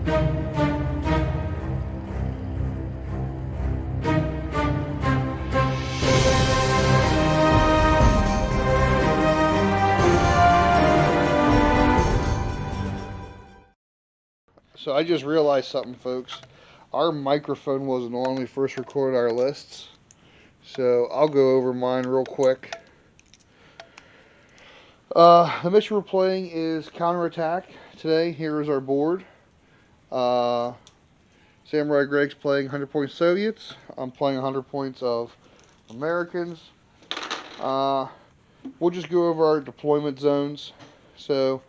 So I just realized something, folks. Our microphone wasn't on when we first recorded our lists. So I'll go over mine real quick. The mission we're playing is counterattack today. Here is our board. Samurai Greg's playing 100 points Soviets. I'm playing 100 points of Americans. We'll just go over our deployment zones. So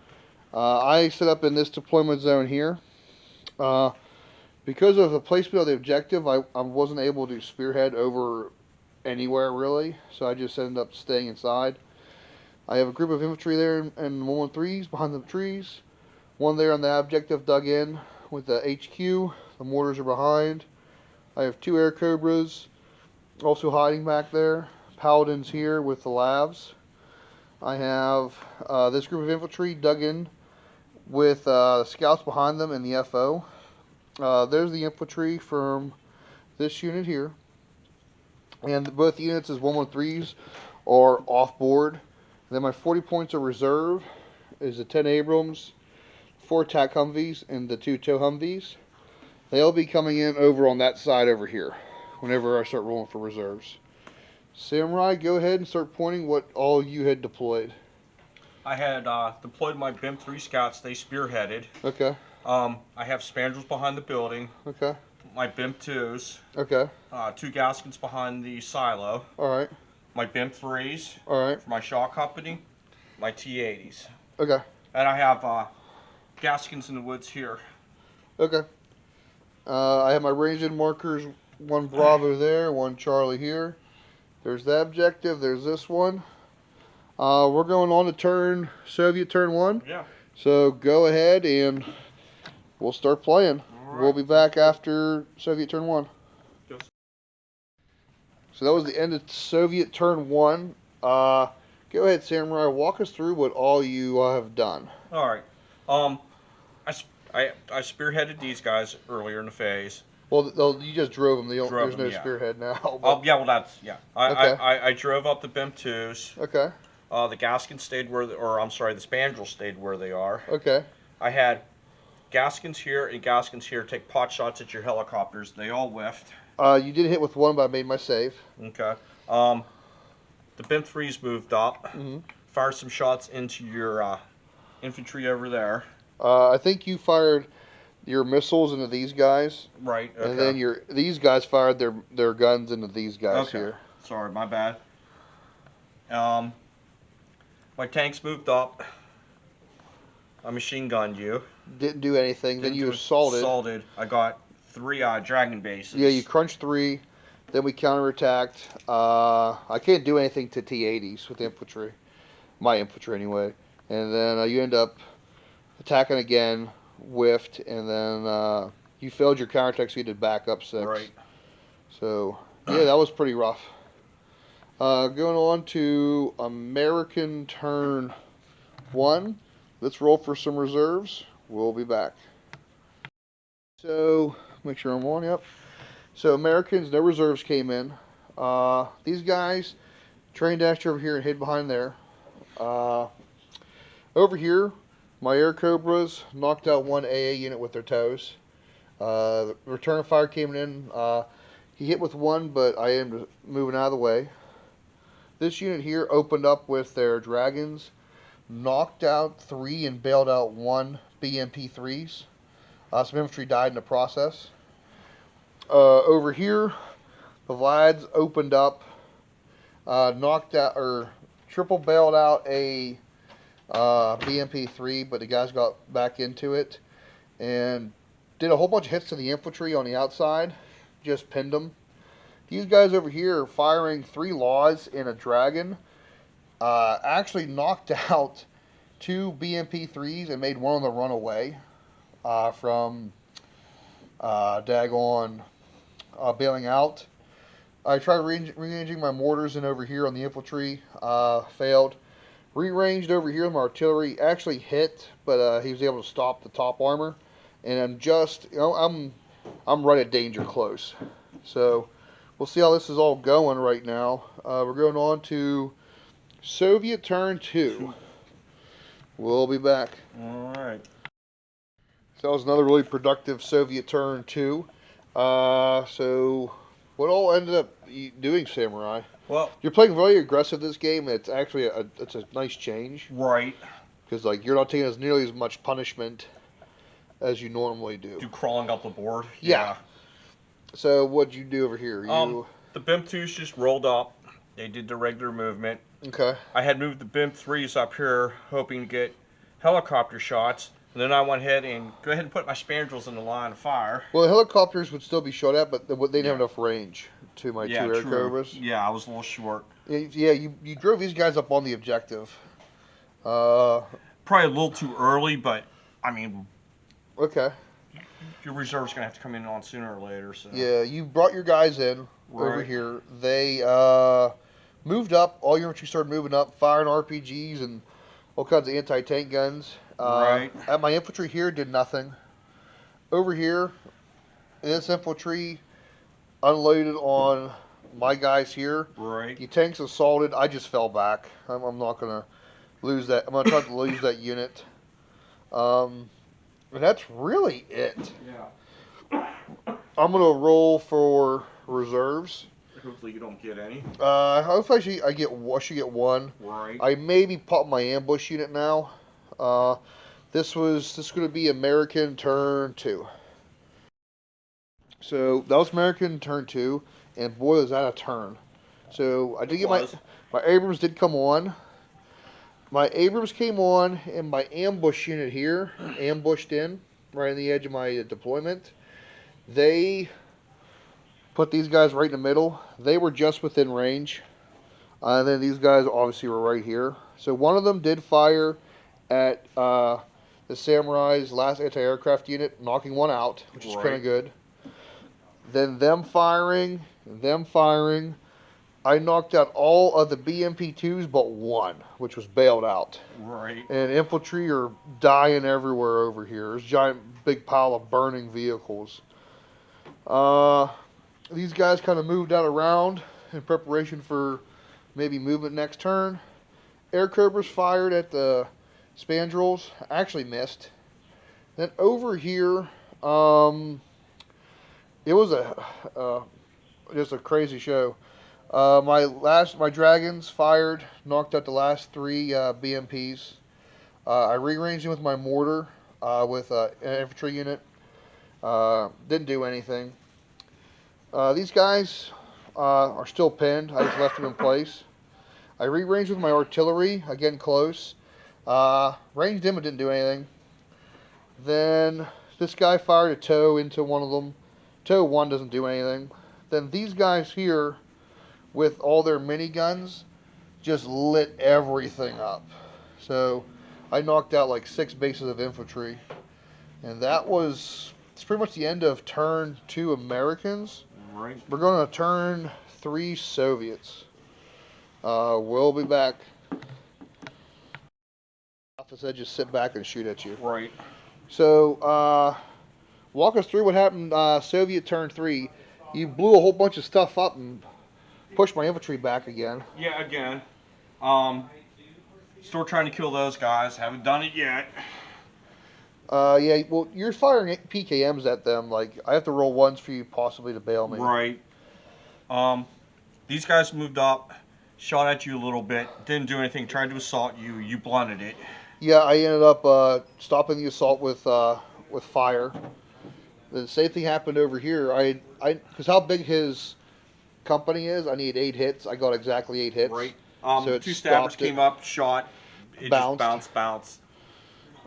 I set up in this deployment zone here. Because of the placement of the objective, I wasn't able to spearhead over anywhere really, so I just ended up staying inside. I have a group of infantry there in 113s behind the trees. One there on the objective dug in with the HQ. The mortars are behind. I have 2 air cobras also hiding back there. Paladins here with the lavs. I have this group of infantry dug in with scouts behind them and the FO. There's the infantry from this unit here. And both units as 113s are off board. Then my 40 points of reserve is the 10 Abrams, 4 attack Humvees, and the 2 tow Humvees. They'll be coming in over on that side over here whenever I start rolling for reserves. Samurai, go ahead and start pointing what all you had deployed. I had deployed my BIM 3 scouts. They spearheaded. Okay. I have spandrels behind the building. Okay. My BIM 2s. Okay. 2 Gaskins behind the silo. Alright. My BIM 3s. Alright. For my Shaw Company. My T-80s. Okay. And I have Gaskins in the woods here. Okay. I have my ranged markers, 1 Bravo there, 1 Charlie here. There's that objective, there's this one. We're going on to Soviet turn 1. Yeah. So go ahead and we'll start playing. Right. We'll be back after Soviet turn 1. Yes. So that was the end of Soviet turn 1. Go ahead, Samurai. Walk us through what all you have done. All right. I spearheaded these guys earlier in the phase. Well, you just drove them. There's no spearhead now. Oh, yeah, well, that's, yeah. I drove up the BIM 2s. Okay. The Gaskins stayed where, the Spandrels stayed where they are. Okay. I had Gaskins here and Gaskins here take pot shots at your helicopters. They all whiffed. You did hit with 1, but I made my save. Okay. The BIM 3s moved up. Mm-hmm. Fired some shots into your infantry over there. I think you fired your missiles into these guys. Right. Okay. And then these guys fired their guns into these guys here. Sorry, my bad. My tanks moved up. I machine gunned you. Didn't do anything. Then you assaulted. Assaulted. I got 3 dragon bases. Yeah, you crunched 3. Then we counterattacked. I can't do anything to T-80s with infantry. My infantry, anyway. And then you end up attacking again, whiffed, and then you failed your counterattack, so you did back up 6. Right. So, yeah, that was pretty rough. Going on to American turn 1. Let's roll for some reserves. We'll be back. So, make sure I'm on, yep. So, Americans, no reserves came in. These guys train dashed over here and hid behind there. Over here, my Air Cobras knocked out 1 AA unit with their toes. The return of fire came in. He hit with 1, but I am moving out of the way. This unit here opened up with their dragons, knocked out 3 and bailed out 1 BMP-3s. Some infantry died in the process. Over here, the Vlads opened up, knocked out or triple bailed out a BMP-3, but the guys got back into it and did a whole bunch of hits to the infantry on the outside, just pinned them. These guys over here are firing 3 laws in a dragon, actually knocked out 2 BMP-3s and made one of them run away from daggone bailing out. I tried re-engaging my mortars in over here on the infantry, failed. Rearranged over here, my artillery actually hit, but he was able to stop the top armor. and I'm just, I'm right at danger close. So we'll see how this is all going right now. We're going on to Soviet turn 2. We'll be back. All right. So that was another really productive Soviet turn 2. So what all ended up doing, Samurai? Well, You're playing very aggressive this game. It's actually it's a nice change right. because like you're not taking as nearly as much punishment as you normally do. Do crawling up the board. Yeah. So what'd you do over here? The BIM 2s just rolled up. They did the regular movement. Okay. I had moved the BIM 3s up here, hoping to get helicopter shots. And then I went ahead and put my spandrels in the line of fire. Well, the helicopters would still be shot at, but they didn't have enough range to my 2 air true. cobras. Yeah, I was a little short. Yeah, you drove these guys up on the objective. Probably a little too early, but I mean, okay. your reserve's gonna have to come in on sooner or later. So Yeah, you brought your guys in over Right. here. They moved up. All your infantry started moving up, firing RPGs and all kinds of anti-tank guns. Right. At my infantry here, did nothing. Over here, this infantry unloaded on my guys here. Right. The tanks assaulted. I just fell back. I'm not gonna lose that. I'm gonna try to lose that unit. And that's really it. Yeah. I'm gonna roll for reserves. Hopefully you don't get any. Hopefully I should get one. Right. I maybe pop my ambush unit now. This is gonna be American turn 2. So that was American turn 2, and boy was that a turn. So I did get my Abrams did come on. My Abrams came on, and my ambush unit here ambushed in right on the edge of my deployment. They put these guys right in the middle. They were just within range. And then these guys obviously were right here. So one of them did fire at the Samurai's last anti-aircraft unit, knocking one out, which is kind of good. Then them firing. I knocked out all of the BMP-2s but one, which was bailed out. Right. And infantry are dying everywhere over here. There's a giant big pile of burning vehicles. These guys kind of moved out around in preparation for maybe movement next turn. Air Cobras fired at the spandrels. Actually missed. Then over here, it was just a crazy show. My dragons fired, knocked out the last 3 BMPs. I rearranged them with my mortar with an infantry unit. Didn't do anything. These guys are still pinned. I just left them in place. I rearranged with my artillery, again close. Ranged him, but didn't do anything. Then this guy fired a TOW into one of them. TOW 1 doesn't do anything. Then these guys here, with all their miniguns, just lit everything up. So I knocked out like 6 bases of infantry. And it's pretty much the end of turn 2 Americans. Right. We're going to turn 3 Soviets. We'll be back. Office said just sit back and shoot at you. Right. So, walk us through what happened Soviet turn 3. You blew a whole bunch of stuff up and pushed my infantry back again. Yeah, again. Still trying to kill those guys. Haven't done it yet. Yeah, well, you're firing PKMs at them. Like, I have to roll ones for you possibly to bail me. Right. These guys moved up, shot at you a little bit, didn't do anything, tried to assault you, you blunted it. Yeah, I ended up stopping the assault with fire. The same thing happened over here. Because how big his company is, I need 8 hits. I got exactly 8 hits. Right. So 2 stabbers came up, shot, it bounced. just bounced.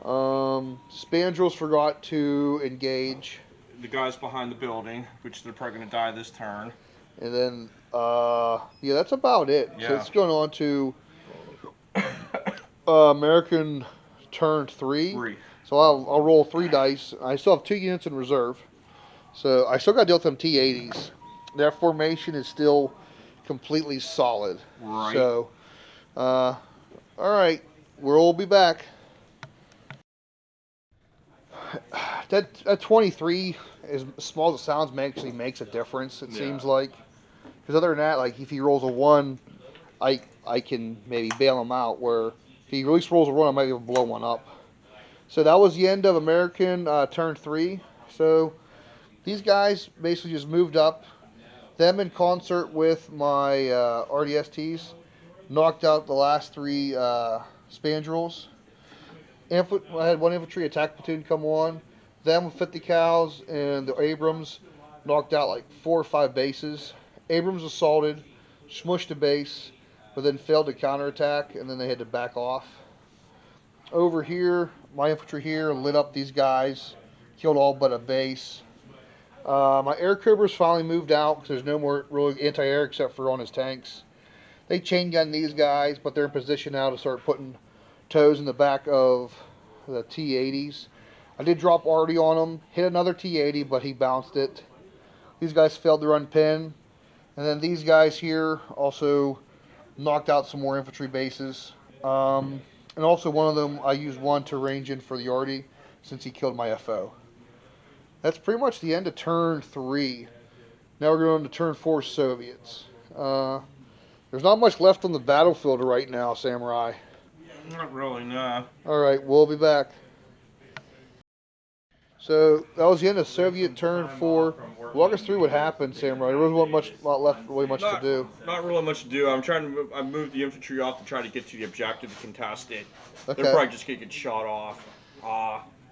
Spandrels forgot to engage. The guys behind the building, which they're probably going to die this turn. And then, yeah, that's about it. Yeah. So it's going on to American turn 3. So I'll roll 3 dice. I still have 2 units in reserve. So I still got to deal with them T-80s. Their formation is still completely solid. Right. So, all right, we'll be back. That 23, as small as it sounds, actually makes a difference. It seems like, because other than that, like if he rolls a 1, I can maybe bail him out. Where if he at least rolls a 1, I might be able to blow one up. So that was the end of American turn 3. So these guys basically just moved up. Them in concert with my RDSTs knocked out the last 3 Spandrels. I had 1 infantry attack platoon come on. Them with 50 cows and the Abrams knocked out like 4 or 5 bases. Abrams assaulted, smushed a base, but then failed to counterattack, and then they had to back off. Over here, my infantry here lit up these guys, killed all but a base. My air cobras finally moved out because there's no more really anti-air except for on his tanks. They chain gun these guys, but they're in position now to start putting toes in the back of the T-80s. I did drop Artie on him, hit another T-80, but he bounced it. These guys failed to run pin. And then these guys here also knocked out some more infantry bases. And also one of them, I used one to range in for the Artie since he killed my FO. That's pretty much the end of turn 3. Now we're going to turn 4 Soviets. There's not much left on the battlefield right now, Samurai. Not really, no. Alright, we'll be back. So that was the end of Soviet turn 4. Walk us through what happened, Samurai. There wasn't not left really much to do. Not really much to do. I'm trying to move. I moved the infantry off to try to get to the objective to contest it. Okay. They're probably just gonna get shot off.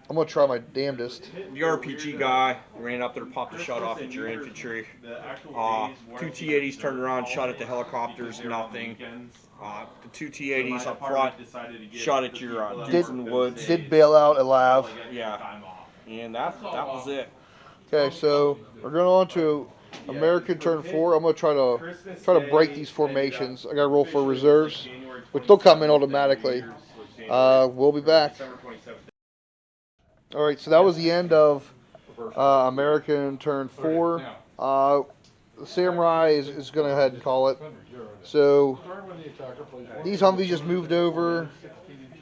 I'm gonna try my damnedest. The RPG guy ran up there, popped a shot off at your infantry. 2 T-80s turned around, shot at the helicopters, nothing. The 2 T-80s up front shot at your dudes in the woods. Did bail out a lav. Yeah, and that was it. Okay, so we're going on to American turn 4. I'm gonna try to break these formations. I gotta roll for reserves, which they'll come in automatically. We'll be back. All right, so that was the end of American turn 4. The Samurai is going to go ahead and call it. So these Humvees just moved over.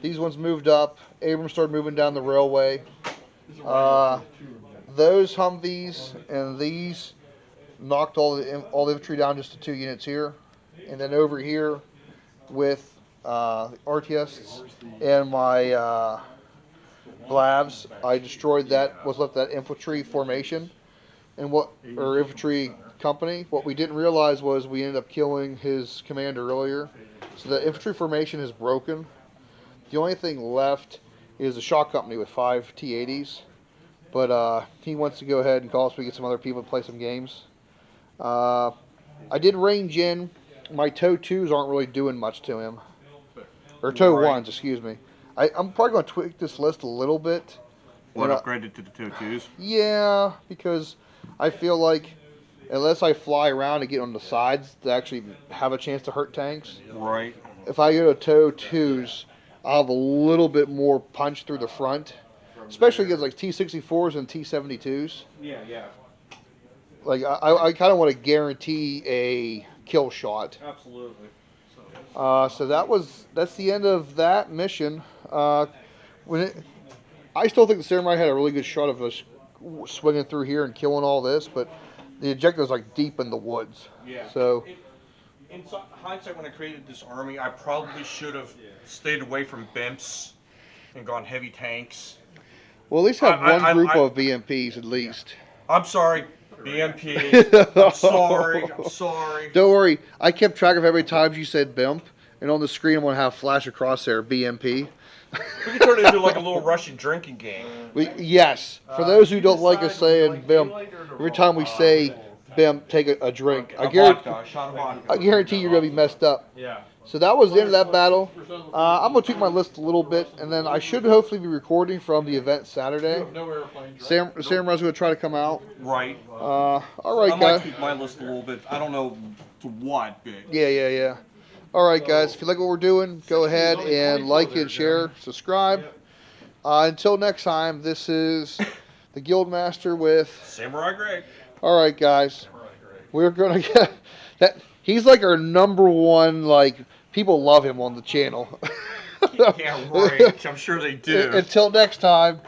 These ones moved up. Abrams started moving down the railway. Those Humvees and these knocked all the infantry down just to 2 units here. And then over here with RTSs and my Blavs, I destroyed what's left of that infantry formation and infantry company. What we didn't realize was we ended up killing his commander earlier. So the infantry formation is broken. The only thing left is a shot company with 5 T-80s. But he wants to go ahead and call us so we get some other people to play some games. I did range in. My TOW 2s aren't really doing much to him. Or TOW 1s, excuse me. I'm probably going to tweak this list a little bit. What, upgraded to the TOW 2s? Yeah, because I feel like unless I fly around and get on the sides to actually have a chance to hurt tanks. Right. If I go to TOW 2s, I'll have a little bit more punch through the front. Especially against like T-64s and T-72s. Yeah, yeah. Like, I kind of want to guarantee a kill shot. Absolutely. So that's the end of that mission. I still think the Samurai had a really good shot of us swinging through here and killing all this, but the objective was like deep in the woods. Yeah. So in hindsight, when I created this army, I probably should have stayed away from BIMPs and gone heavy tanks. Well, at least have one group of BMPs at least. I'm sorry, BMP. I'm sorry. Don't worry. I kept track of every time you said BIMP, and on the screen I'm going to have flash across there, BMP. We can turn it into like a little Russian drinking game. Yes. For those who don't like us saying BIMP, every time we say BIMP, take a drink. I guarantee you're going to be messed up. Yeah. So that was the end of that battle. I'm going to tweak my list a little bit, and then I should hopefully be recording from the event Saturday. Samurai's going to try to come out. Right. All right, I might tweak my list a little bit. I don't know to what bit. Yeah. All right, guys. If you like what we're doing, go ahead and like and share, subscribe. Until next time, this is the Guildmaster with Samurai Greg. All right, guys. We're going to get that. He's like our #1, like, people love him on the channel. Yeah, right. I'm sure they do. Until next time.